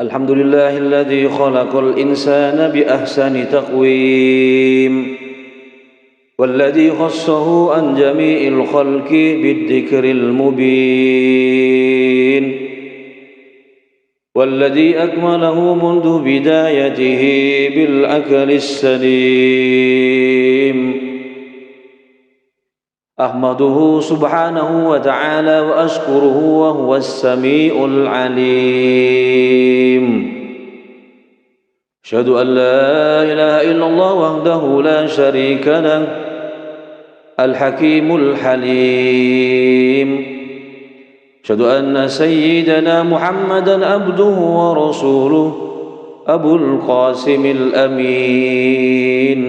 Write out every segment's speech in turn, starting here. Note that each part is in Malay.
الحمد لله الذي خلق الإنسان بأحسن تقويم والذي خصه عن جميع الخلق بالذكر المبين والذي أكمله منذ بدايته بالعقل السليم أحمده سبحانه وتعالى وأشكره وهو السميع العليم أشهد أن لا إله إلا الله وحده لا شريك له الحكيم الحليم أشهد أن سيدنا محمدا عبده ورسوله أبو القاسم الأمين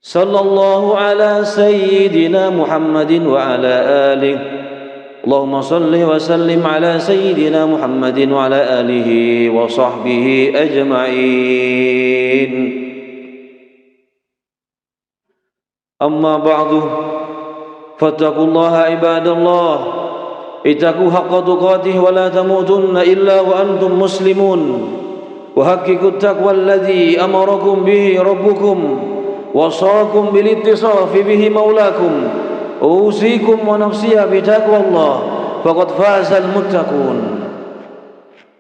صلى الله على سيدنا محمد وعلى آله اللهم صل وسلم على سيدنا محمد وعلى آله وصحبه أجمعين أما بعد فاتقوا الله عباد الله اتقوا حق تقاته ولا تموتن إلا وأنتم مسلمون وحققوا التقوى الذي أمركم به ربكم وصاكم بالاتصاف به مولاكم أوصيكم ونفسي بتقوى الله فقد فاز المتقون.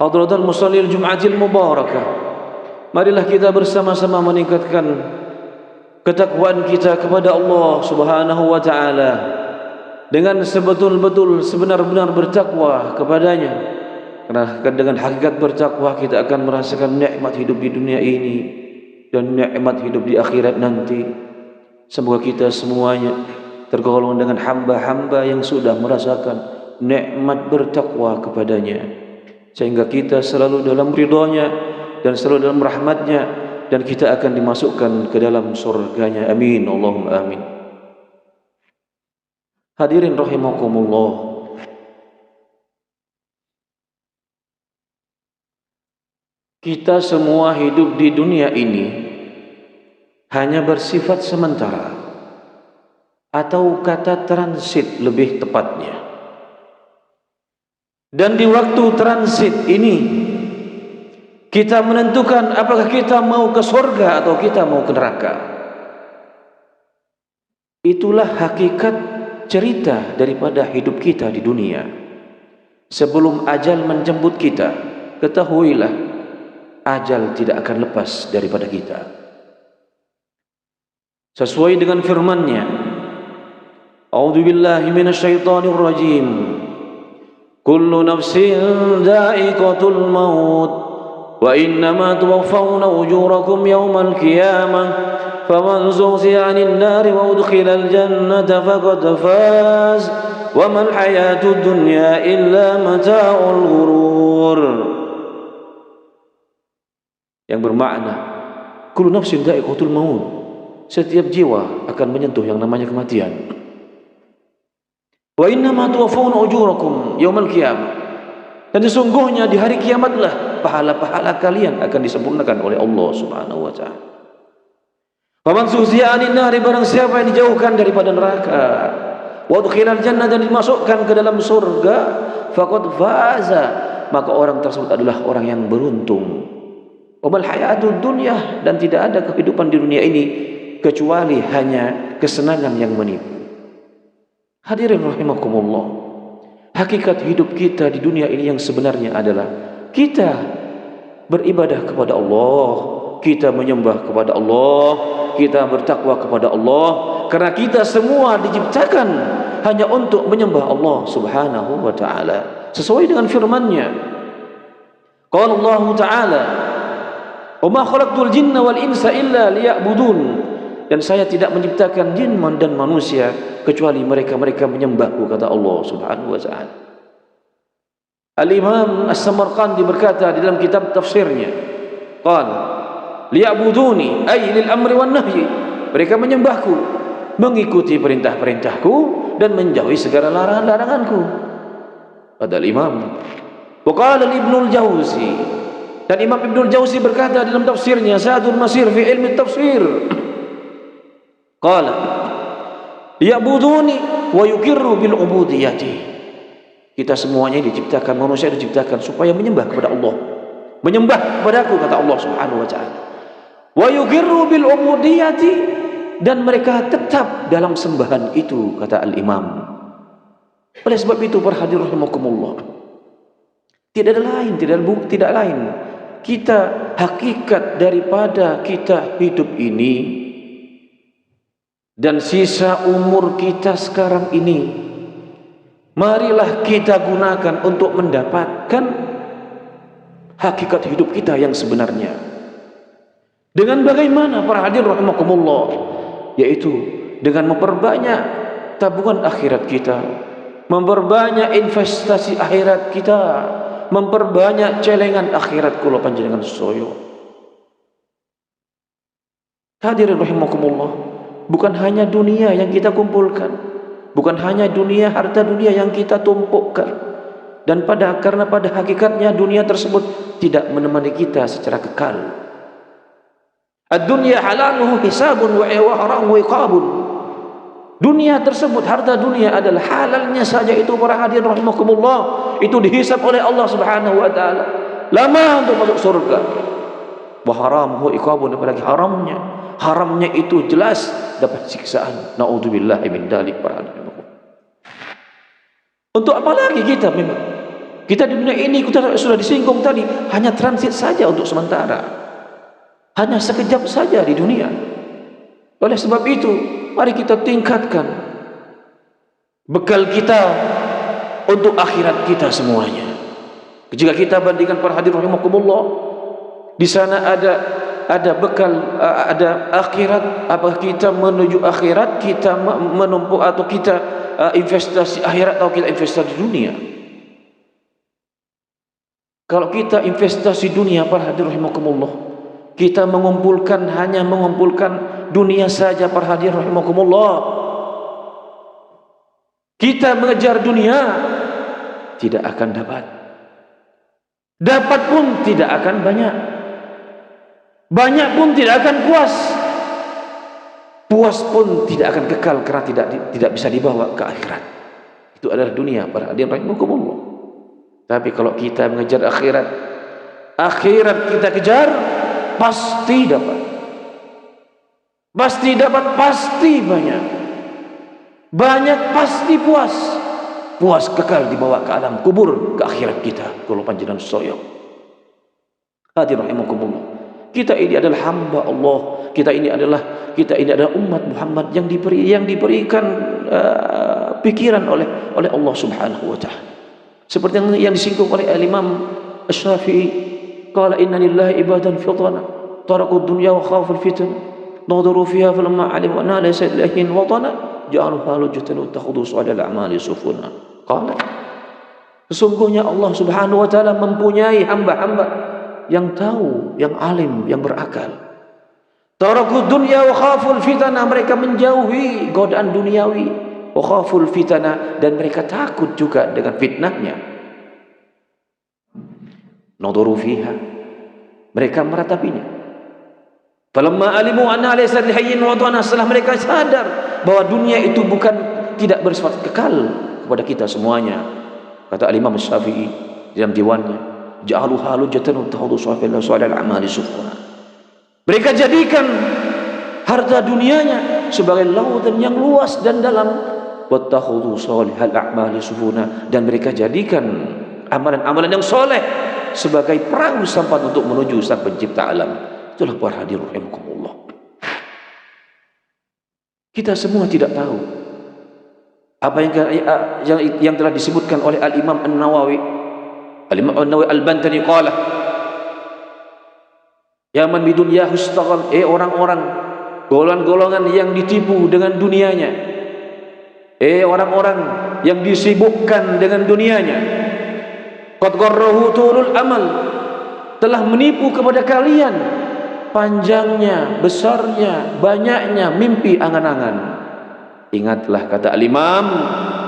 Hadratul musallil Jum'atil Mubarakah, marilah kita bersama-sama meningkatkan ketakwaan kita kepada Allah Subhanahu wa taala dengan sebetul-betul sebenar-benar bertakwa kepadanya. Karena dengan hakikat bertakwa kita akan merasakan nikmat hidup di dunia ini dan nikmat hidup di akhirat nanti. Semoga kita semuanya tergolong dengan hamba-hamba yang sudah merasakan nikmat bertakwa kepadanya, sehingga kita selalu dalam ridhonya dan selalu dalam rahmatnya, dan kita akan dimasukkan ke dalam surganya. Amin, Allahumma amin. Hadirin rahimakumullah, kita semua hidup di dunia ini hanya bersifat sementara, atau kata transit lebih tepatnya. Dan di waktu transit ini kita menentukan apakah kita mau ke surga atau kita mau ke neraka. Itulah hakikat cerita daripada hidup kita di dunia. Sebelum ajal menjemput kita, ketahuilah ajal tidak akan lepas daripada kita. Sesuai dengan firman-Nya, A'udzu billahi minasyaitonir rajim. Kullu nafsin dha'iqatul maut wa innama tuwaffawna ujurakum yawmal qiyamah faman zuhziha 'anil nari wa udkhilal jannata faqad faz wa mal hayatud dunya illa mata'ul ghurur. Yang bermakna kullu nafsin dha'iqatul maut, setiap jiwa akan menyentuh yang namanya kematian. Wa innama tuwaffawna ujurakum yaumal qiyamah, dan sesungguhnya di hari kiamatlah pahala-pahala kalian akan disempurnakan oleh Allah Subhanahu wa taala. Faman zuhziha 'anil nari, barang siapa yang dijauhkan daripada neraka, wa udkhilal jannah, dan dimasukkan ke dalam surga, faqad faza, maka orang tersebut adalah orang yang beruntung. Wa mal hayatud dunya, dan tidak ada kehidupan di dunia ini kecuali hanya kesenangan yang menipu. Hadirin rahimakumullah, hakikat hidup kita di dunia ini yang sebenarnya adalah kita beribadah kepada Allah, kita menyembah kepada Allah, kita bertakwa kepada Allah, karena kita semua diciptakan hanya untuk menyembah Allah Subhanahu wa taala sesuai dengan firman-Nya. Qala Allah taala, "Wa ma khalaqtul jinna wal insa illa liya'budun." Dan saya tidak menciptakan jin dan manusia kecuali mereka menyembahku, kata Allah Subhanahu wa taala. Al-Imam As-Samarqandi berkata di dalam kitab tafsirnya, qala liya'buduni ay lil amri wan nahyi, mereka menyembahku, mengikuti perintah-perintahku dan menjauhi segala larangan-laranganku, kata Imam. Wa qala Ibnul Jauzi, dan Imam Ibnul Jauzi berkata dalam tafsirnya Zadul Masir fi ilmi tafsir, qala ya'buduni wa yuqirru bil ubudiyati, Kita semuanya diciptakan, manusia diciptakan supaya menyembah kepada Allah. Menyembah kepadaku, kata Allah Subhanahu wa taala. Wa yughirru bil ubudiyati, dan mereka tetap dalam sembahan itu, kata al-Imam. Oleh sebab itu para hadirin rahimakumullah, tidak ada lain, tidak lain. Kita hakikat daripada kita hidup ini dan sisa umur kita sekarang ini, marilah kita gunakan untuk mendapatkan hakikat hidup kita yang sebenarnya. Dengan bagaimana para hadirin rahimakumullah? Yaitu dengan memperbanyak tabungan akhirat kita, memperbanyak investasi akhirat kita, memperbanyak celengan akhirat kula panjenengan soyo. Hadirin rahimakumullah, bukan hanya dunia yang kita kumpulkan, bukan hanya dunia, harta dunia yang kita tumpukkan, dan karena pada hakikatnya dunia tersebut tidak menemani kita secara kekal. Ad-dunya halaluhu hisabun wa haramuhu iqabun. Dunia tersebut, harta dunia adalah halalnya saja itu para hadirin rahimakumullah, itu dihisab oleh Allah Subhanahu wa taala. Lama untuk masuk surga. Wa haramuhu iqabun, apalagi haramnya. Haramnya itu jelas dapat siksaan. Naudzubillahi min dzalik para hadirin. Untuk apa lagi kita memang? Kita di dunia ini, kita sudah disinggung tadi, hanya transit saja untuk sementara. Hanya sekejap saja di dunia. Oleh sebab itu, mari kita tingkatkan bekal kita untuk akhirat kita semuanya. Jika kita bandingkan para hadirin rahimakumullah, di sana ada bekal, ada akhirat. Apa kita menuju akhirat, kita menumpuk, atau kita investasi akhirat, atau kita investasi dunia? Kalau kita investasi dunia para hadirin rahimakumullah, kita hanya mengumpulkan dunia saja para hadirin rahimakumullah. Kita mengejar dunia tidak akan dapat. Dapat pun tidak akan banyak. Banyak pun tidak akan puas. Puas pun tidak akan kekal karena tidak bisa dibawa ke akhirat. Itu adalah dunia para hadirin rahimakumullah. Tapi kalau kita mengejar akhirat, akhirat kita kejar, pasti dapat. Pasti dapat, pasti banyak. Banyak pasti puas. Puas kekal dibawa ke alam kubur, ke akhirat kita. Kalau panjenengan soyo. Hadirin rahimakumullah. Kita ini adalah hamba Allah. Kita ini adalah umat Muhammad yang diberikan pikiran oleh Allah Subhanahu wa taala. Seperti yang disinggung oleh Al-Imam Asy-Syafi'i, qala inna lillahi ibadan fitana taraku dunya wa khafu al-fitan nadaru fiha falamma alimu anna laysa lillahi watana ja'aluha lujatan wa takhudus 'ala al-a'mali sufuna. Qala, sesungguhnya Allah Subhanahu wa taala mempunyai hamba-hamba yang tahu, yang alim, yang berakal. Taraku dunya wa khafu al-fitana, mereka menjauhi godaan duniawi. Wa khaful fitana, dan mereka takut juga dengan fitnahnya. Nadharu fiha, mereka meratapinya. Falamma alimu anna laysa lihayyin watana, setelah mereka sadar bahwa dunia itu tidak bersifat kekal kepada kita semuanya. Kata Al-Imam Syafi'i dalam diwannya, ja'aluha lujatan tahudhu sawfillah su'alal a'mali sufuna. Mereka jadikan harta dunianya sebagai lautan yang luas dan dalam. Wattakhudhu salihal a'mali sufuna, dan mereka jadikan amalan-amalan yang soleh sebagai perahu sampan untuk menuju sang pencipta alam. Itulah para hadirin rahimakumullah. Kita semua tidak tahu apa yang telah disebutkan oleh Al-Imam An-Nawawi. Al-Imam An-Nawawi Al-Bantani qala, ya man bidunyahu istaghal, orang-orang golongan-golongan yang ditipu dengan dunianya, orang-orang yang disibukkan dengan dunianya, qad gharrahu tulul amal, telah menipu kepada kalian panjangnya, besarnya, banyaknya mimpi angan-angan. Ingatlah kata Al-Imam,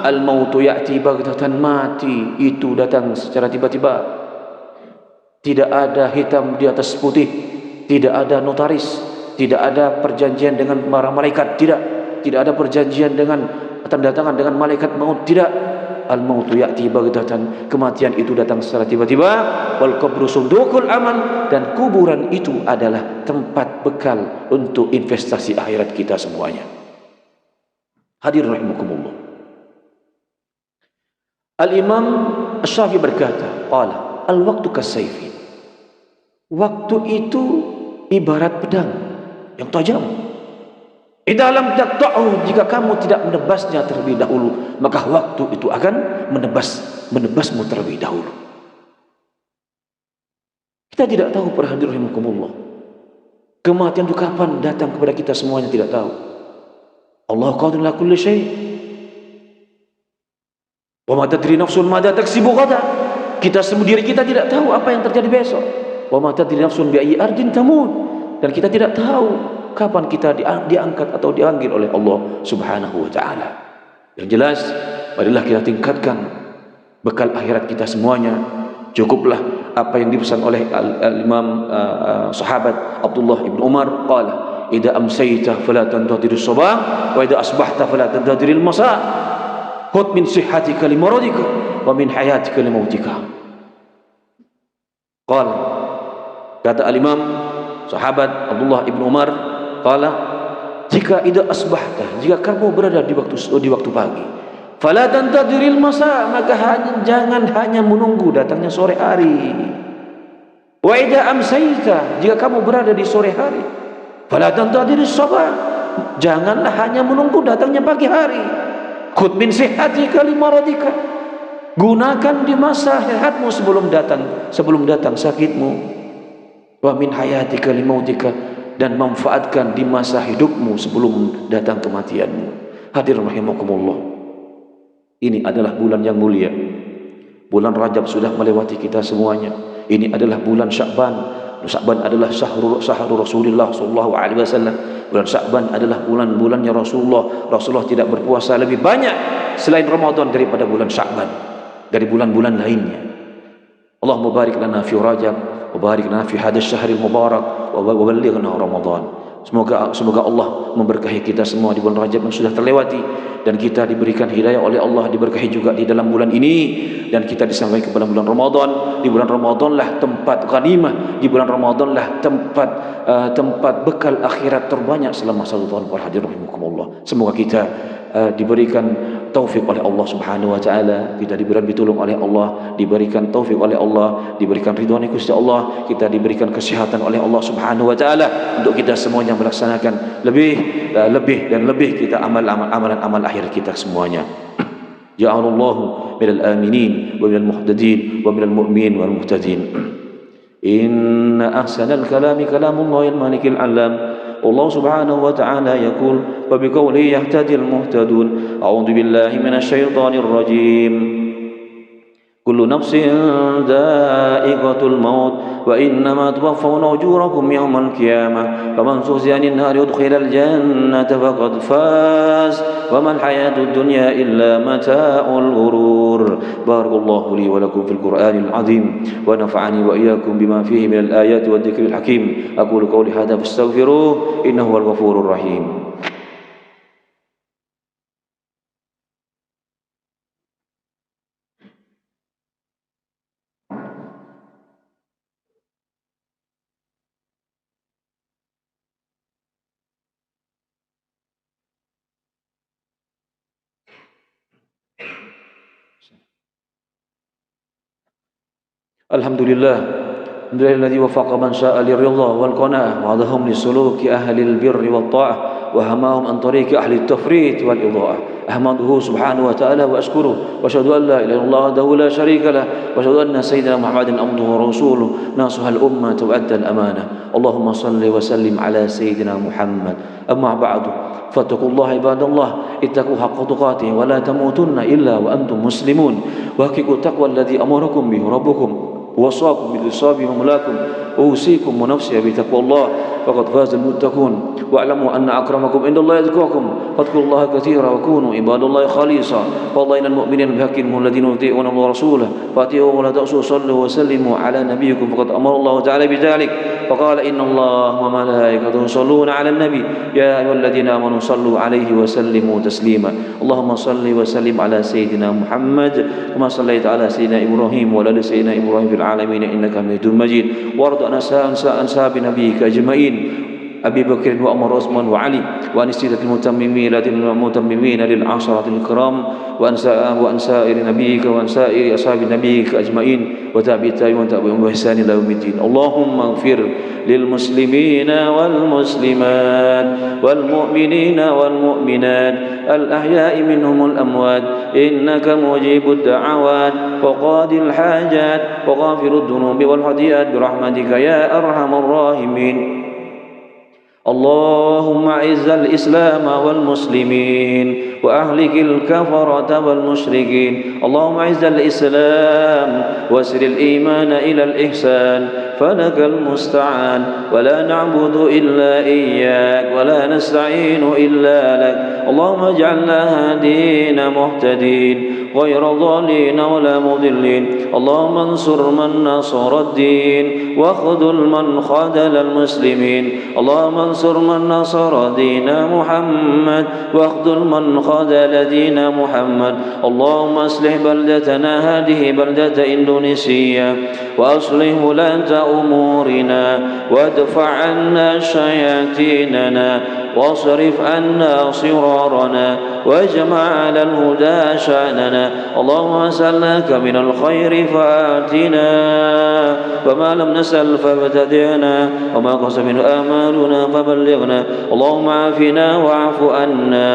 al-mautu ya'ti baghtatan, mati itu datang secara tiba-tiba. Tidak ada hitam di atas putih, tidak ada notaris, tidak ada perjanjian dengan para malaikat, tidak ada perjanjian dengan tanda tangan dengan malaikat maut, tidak. al-mautu ya'ti baghtatan, kematian itu datang secara tiba-tiba. Wal qabru sunduqul amal, dan kuburan itu adalah tempat bekal untuk investasi akhirat kita semuanya. Hadirin rahimakumullah. Al-Imam Asy-Syafi'i berkata, qala al-waqtu kas-sayfi, waktu itu ibarat pedang yang tajam. Idza lam taqta'u, jika kamu tidak menebasnya terlebih dahulu, maka waktu itu akan menebasmu terlebih dahulu. Kita tidak tahu, para hadirin rahimakumullah, kematian itu kapan datang kepada kita semuanya tidak tahu. Allah qadirun ala kulli syai'. Wa ma tadri nafsun madza taksibu ghadan. Kita sendiri kita tidak tahu apa yang terjadi besok. Wa ma tadri nafsun bi ayyi ardin tamut. Dan kita tidak tahu kapan kita diangkat atau dipanggil oleh Allah Subhanahu wa taala. Yang jelas, marilah kita tingkatkan bekal akhirat kita semuanya. Cukuplah apa yang dipesan oleh al-Imam sahabat Abdullah ibn Umar, qala idza amsayta fala tantadhirus sabah wa idza asbahta fala tantadhiril masa. Khudh min sihhatika li maradika wa min hayatika li mautika. Qala, kata al-Imam sahabat Abdullah ibn Umar, qala, jika idza asbahta, jika kamu berada di waktu pagi, fala tantadhiril masa, maka jangan hanya menunggu datangnya sore hari. Wa idza amsayta, jika kamu berada di sore hari, fala tantadhiris sabah, janganlah hanya menunggu datangnya pagi hari. Khudh min sihhatika li maradika, gunakan di masa sehatmu sebelum datang sakitmu. Wa min hayatika li mautika, dan manfaatkan di masa hidupmu sebelum datang kematianmu. Hadirin rahimakumullah, ini adalah bulan yang mulia. Bulan Rajab sudah melewati kita semuanya. Ini adalah bulan Sya'ban. Sya'ban adalah syahrul Rasulullah sallallahu alaihi wasallam. Bulan Sya'ban adalah bulan-bulannya Rasulullah. Rasulullah tidak berpuasa lebih banyak selain Ramadan daripada bulan Sya'ban, dari bulan-bulan lainnya. Allahumma barik lana fi Rajab, wa barik lana fi hadzal syahril mubarak, wa ballighna Ramadan. Semoga Allah memberkahi kita semua di bulan Rajab yang sudah terlewati, dan kita diberikan hidayah oleh Allah, diberkahi juga di dalam bulan ini, dan kita disampaikan kepada bulan Ramadan. Di bulan Ramadan lah tempat ghanimah, di bulan Ramadan lah tempat bekal akhirat terbanyak selama 1 tahun. Para hadirin rahimakumullah, semoga kita diberikan taufik oleh Allah Subhanahu wa taala, kita diberikan ditolong oleh Allah, diberikan taufik oleh Allah, diberikan ridhonya Gusti Allah, kita diberikan kesehatan oleh Allah Subhanahu wa taala untuk kita semuanya melaksanakan lebih dan lebih kita amalan akhir kita semuanya. Ja'alallahu minal aminin wa minal muhtadin wa minal mu'minin wal muhtadin. Inna ahsanal kalami kalamullahil malikil alam. Allah Subhanahu wa ta'ala yaqul wa biqawlihi yahtadil muhtadun. A'udzu billahi minasy syaithanir rajim. Kullu nafsin dha'iqatul maut wa innama tuwaffawna ujurakum yawmal qiyamah faman zuhziya 'anil nari udkhilal jannata faqad faz wa mal hayatud dunya illa mata'ul ghurur. Barakallahu li wa lakum fil Qur'anil 'azim wa nafa'ani wa iyyakum bima fihi minal ayati wad dzikril hakim. Aqulu qawli hadza fastaghfiruhu innahu huwal ghafurur rahim. Alhamdulillah, alladzi wafaqa man syaa'a liridha wal qanaa'ah wa hadahum lisuluki ahlil birri wat ta'ah wa hamahum an tariqi ahli at-tafrit wal idha'ah. Ahmaduhu subhanahu wa ta'ala wa ashkuruhu wa asyhadu an la ilaha illallah wahdahu la syarika lah wa asyhadu anna sayyidina Muhammadan abduhu wa rasuluhu nasihal ummah wa adda al-amanah. Allahumma shalli wa sallim ala sayyidina Muhammad. Amma ba'du, fattaqullaha ibadallah, ittaqu haqqa tuqatih wa la tamutunna illa wa antum muslimun. Wa haqiqatu taqwa alladhi amarakum bihi rabbukum ووصاكم بالإصاب ومولاكم أوصيكم ونفسي بتقوى الله فقد فاز المتقون واعلموا أن أكرمكم عند الله يذكركم فاذكروا الله كثيرا وكونوا عباد الله خالصا والله إن المؤمنين بحق هم الذين يطيعون الله ورسوله فأطيعوه ولا تأسوا صلوا وسلموا على نبيكم فقد أمر الله تعالى بذلك فقال إن الله وملائكته يصلون على النبي يا أيها الذين آمنوا صلوا عليه وسلموا تسليما اللهم صل وسلم على سيدنا محمد كما صليت على سيدنا إبراهيم وعلى آل سيدنا إبراهيم في العالمين إنك حميد مجيد وارض عن أصحاب نبيك أجمعين أبي بكر وعمر وعثمان وعلي وعن السادة المتممين للعشرة الكرام وعن سائر نبيك وعن سائر أصحاب نبيك أجمعين وتابعي التابعين وتابعهم بإحسان إلى يوم الدين اللهم اغفر للمسلمين والمسلمات والمؤمنين والمؤمنات الأحياء منهم الأموات إنك مجيب الدعوات وقاضي الحاجات وغافر الذنوب والخطيئات برحمتك يا أرحم الراحمين اللهم أعز الإسلام والمسلمين وأهلك الكفرة والمشركين اللهم أعز الإسلام واسر الإيمان إلى الإحسان فلك المستعان ولا نعبد إلا إياك ولا نستعين إلا لك اللهم اجعلنا هادين مهتدين غير ضالين ولا مضلين اللهم انصر من نصر الدين واخذل من خذل المسلمين اللهم انصر من نصر دين محمد واخذل من خذل دين محمد اللهم اصلح بلدتنا هذه بلدة إندونيسيا وأصلح ولاة أمورنا وادفع عنا شياطيننا واصرف عنا صرارنا واجمع على الهدى شأننا اللهم سألناك من الخير فآتنا وما لم نسأل فابتدعنا وما قص من آمالنا فبلغنا اللهم عافنا واعف عنا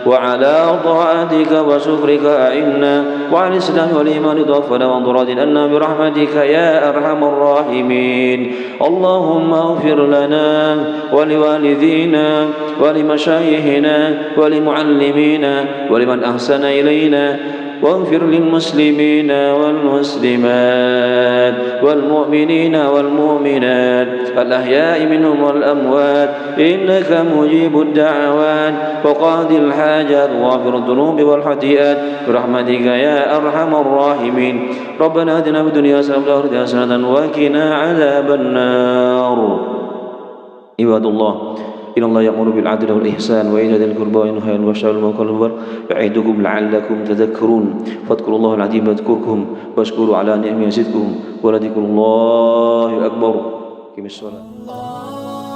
وعلى طاعتك وشكرك أعنا وعلى الإسلام والإيمان توفنا وانظر عنا برحمتك يا أرحم الراحمين اللهم اغفر لنا ولوالدينا ولمشايخنا ولمعلمينا ولمن أحسن إلينا واغفر للمسلمين والمسلمات والمؤمنين والمؤمنات الأحياء منهم والأموات إنك مجيب الدعوات وقاضي الحاجات وغافر الذنوب والخطيئات برحمتك يا أرحم الراحمين ربنا آتنا في الدنيا حسنة وفي الآخرة حسنة وقنا عذاب النار عباد الله إن الله يأمر بالعدل والإحسان وإيتاء ذي القربى وينهى عن الفحشاء والمنكر والبغي يعظكم لعلكم تذكرون فاذكروا الله العظيم يذكركم واشكروا على نعمه يزدكم ولذكر الله أكبر. قم الصلاة.